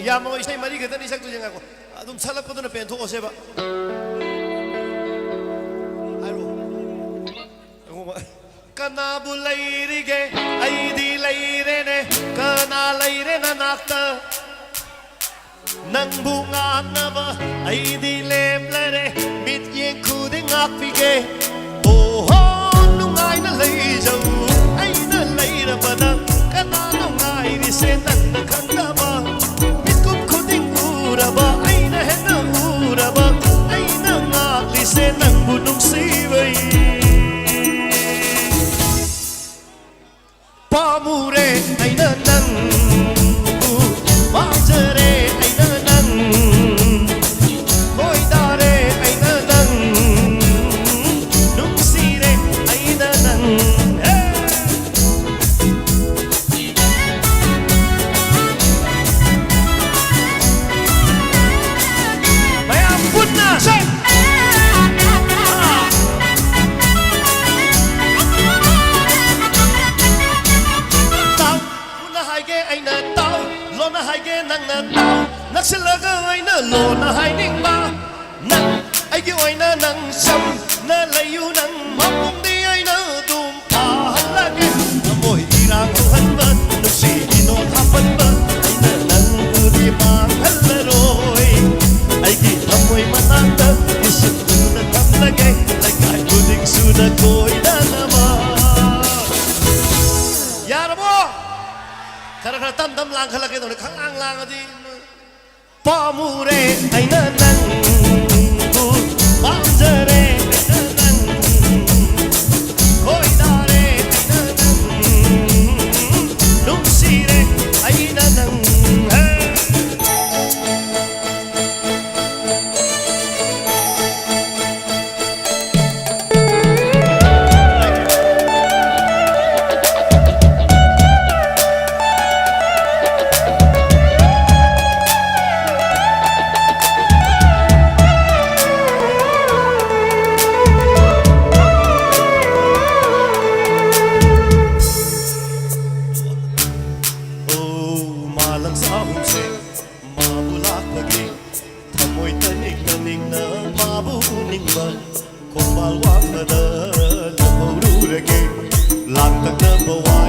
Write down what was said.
ya mau isai mari kita ni sak tu jangan aku adum salap ko tu na pentu ko seba ayo aku kana bulai rige ai di lai re ne kana lai re na nakta nang bunga na ba ai di lem le re mit yen khu de ngak pi ge oh ho nung ai na lai jau ai na lai ra ba na kana nung ai di se nan na khang na ba mit kum khu ding u ra ba ai na he na u ra ba ai na ngak li se nang bu nung si bai pa mu re ai na nang bu ma jare lo na hai ning ba nang ai ki oi na nang sam na lai yu nang ma pung di ai na tum pa la ke moi irang han ba no si no ha pan ba ai na nang u di ma hal la roi ai ki amoi ma nang ta is tu na kam la ke lai kai bu ding su na koi na na ma ya ra bo khara khara tam tam lang khala ke no khang ang lang adi pa mu re ai na nang bu ba jare ai na nang koi da re ai na nang nung si re ai na nang lang tak na bawa